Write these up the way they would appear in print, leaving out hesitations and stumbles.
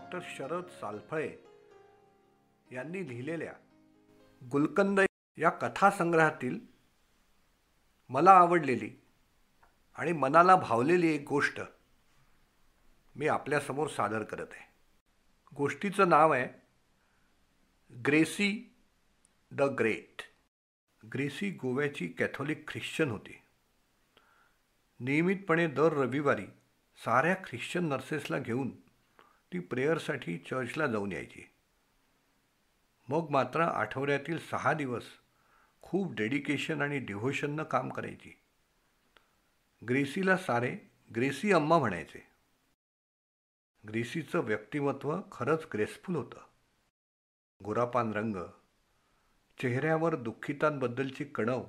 Doctor Sharad सालफळे यांनी लिहिलेल्या गुलकंद या कथासंग्रहातील मला आवडलेली आणि मनाला भावलेली एक गोष्ट मी आपल्यासमोर सादर करत आहे. गोष्टीचं नाव आहे ग्रेसी द ग्रेट. ग्रेसी गोव्याची कॅथोलिक ख्रिश्चन होती. नियमितपणे दर रविवारी साऱ्या ख्रिश्चन नर्सेसला घेऊन ती प्रेयरसाठी चर्चला जाऊन यायची. मग मात्र आठवड्यातील 6 दिवस खूप डेडिकेशन आणि डिव्होशननं काम करायची. ग्रेसीला सारे ग्रेसी अम्मा म्हणायचे. ग्रेसीचं व्यक्तिमत्व खरंच ग्रेसफुल होतं. गोरापान रंग, चेहऱ्यावर दुःखितांबद्दलची कणव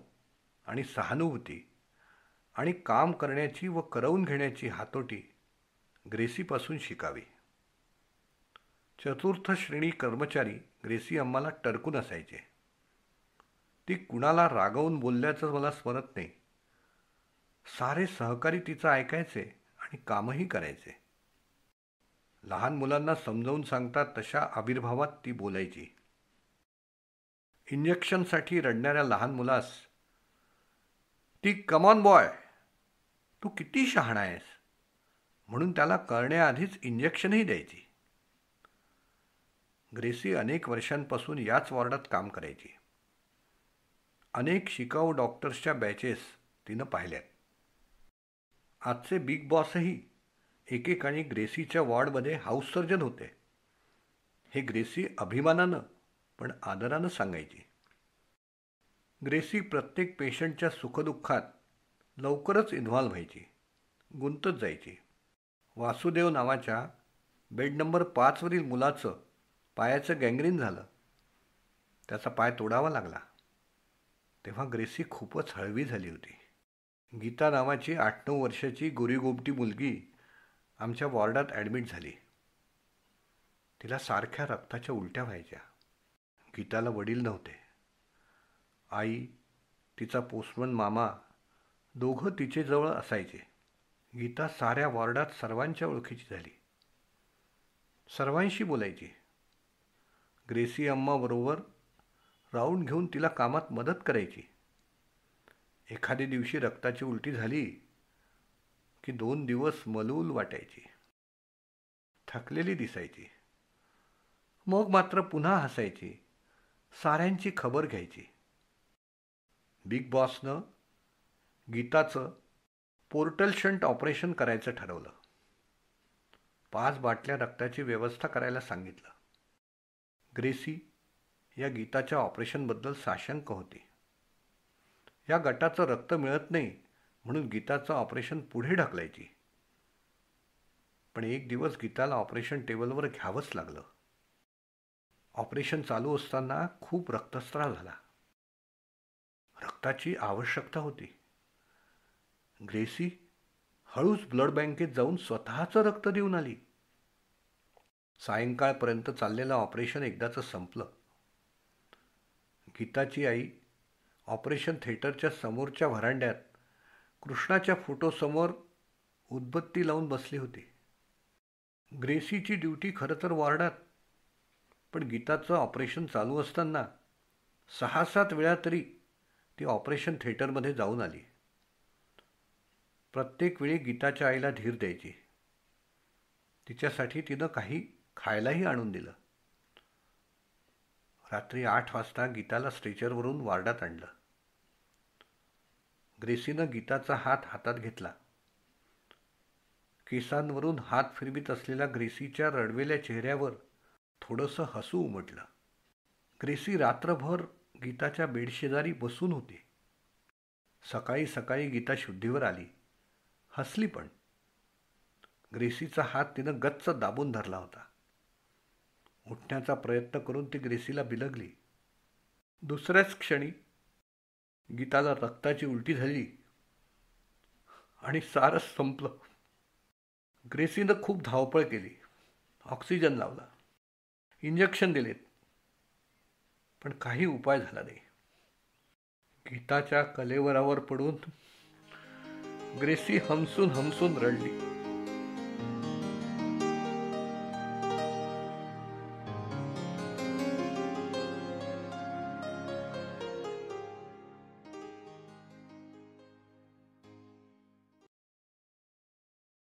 आणि सहानुभूती आणि काम करण्याची व करवून घेण्याची हातोटी ग्रेसीपासून शिकावी. चतुर्थ श्रेणी कर्मचारी ग्रेसी अम्माला टरकून असायचे. ती कुणाला रागवून बोलल्याचं मला स्मरत नाही. सारे सहकारी तिचं ऐकायचे आणि कामही करायचे. लहान मुलांना समजावून सांगतात तशा आविर्भावात ती बोलायची. इंजेक्शनसाठी रडणाऱ्या लहान मुलास ती कम ऑन बॉय, तू किती शहाणा आहेस म्हणून त्याला कळण्याआधीच इंजेक्शनही द्यायची. ग्रेसी अनेक वर्षांपासून याच वॉर्डात काम करायची. अनेक शिकाऊ डॉक्टर्सच्या बॅचेस तिनं पाहिल्यात. आजचे बिग बॉसही एकेकाळी ग्रेसीच्या वॉर्डमध्ये हाऊस सर्जन होते. हे ग्रेसी अभिमानानं पण आदरानं सांगायची. ग्रेसी प्रत्येक पेशंटच्या सुखदुःखात लवकरच इन्व्हॉल्व व्हायची, गुंतत जायची. वासुदेव नावाच्या बेड नंबर 5 वरील मुलाचं पायाचं गँग्रीन झालं. त्याचा पाय तोडावा लागला. तेव्हा ग्रेसी खूपच हळवी झाली होती. गीता नावाची 8-9 वर्षाची गोरीगोमटी मुलगी आमच्या वॉर्डात ॲडमिट झाली. तिला सारख्या रक्ताच्या उलट्या व्हायच्या. गीताला वडील नव्हते. आई, तिचा पोस्टमन मामा दोघं तिचेजवळ असायचे. गीता साऱ्या वॉर्डात सर्वांच्या ओळखीची झाली. सर्वांशी बोलायची. ग्रेसी अम्माबरोबर राऊंड घेऊन तिला कामात मदत करायची. एखाद्या दिवशी रक्ताची उलटी झाली की 2 दिवस मलूल वाटायची, थकलेली दिसायची. मग मात्र पुन्हा हसायची, साऱ्यांची खबर घ्यायची. बिग बॉसनं गीताचं पोर्टल शंट ऑपरेशन करायचं ठरवलं. 5 बाटल्या रक्ताची व्यवस्था करायला सांगितलं. ग्रेसी या गीताच्या ऑपरेशनबद्दल साशंक होती. या गटाचं रक्त मिळत नाही म्हणून गीताचं ऑपरेशन पुढे ढकलायची. पण एक दिवस गीताला ऑपरेशन टेबलवर घ्यावंच लागलं. ऑपरेशन चालू असताना खूप रक्तस्राव झाला. रक्ताची आवश्यकता होती. ग्रेसी हळूच ब्लड बँकेत जाऊन स्वतःचं रक्त देऊन आली. सायंकाळपर्यंत चाललेलं ऑपरेशन एकदाचं संपलं. गीताची आई ऑपरेशन थिएटरच्या समोरच्या व्हरांड्यात कृष्णाच्या फोटोसमोर उदबत्ती लावून बसली होती. ग्रेसीची ड्युटी खरं तर वॉर्डात, पण गीताचं ऑपरेशन चालू असताना 6-7 वेळा तरी ती ऑपरेशन थिएटरमध्ये जाऊन आली. प्रत्येक वेळी गीताच्या आईला धीर द्यायची. तिच्यासाठी तिनं काही खायलाही आणून दिलं. रात्री 8 वाजता गीताला स्ट्रेचरवरून वॉर्डात आणलं. ग्रेसीनं गीताचा हात हातात घेतला. केसांवरून हात फिरवीत असलेल्या ग्रेसीच्या रडवेल्या चेहऱ्यावर थोडंसं हसू उमटलं. ग्रेसी रात्रभर गीताच्या बेडशेजारी बसून होती. सकाळी सकाळी गीता शुद्धीवर आली, हसली पण. ग्रेसीचा हात तिनं गच्च दाबून धरला होता. उठण्याचा प्रयत्न करून ती ग्रेसीला बिलगली. दुसऱ्याच क्षणी गीताला रक्ताची उलटी झाली आणि सारंच संपलं. ग्रेसीनं खूप धावपळ केली. ऑक्सिजन लावला, इंजेक्शन दिलेत, पण काही उपाय झाला नाही. गीताच्या कलेवरावर पडून ग्रेसी हमसून हमसून रडली.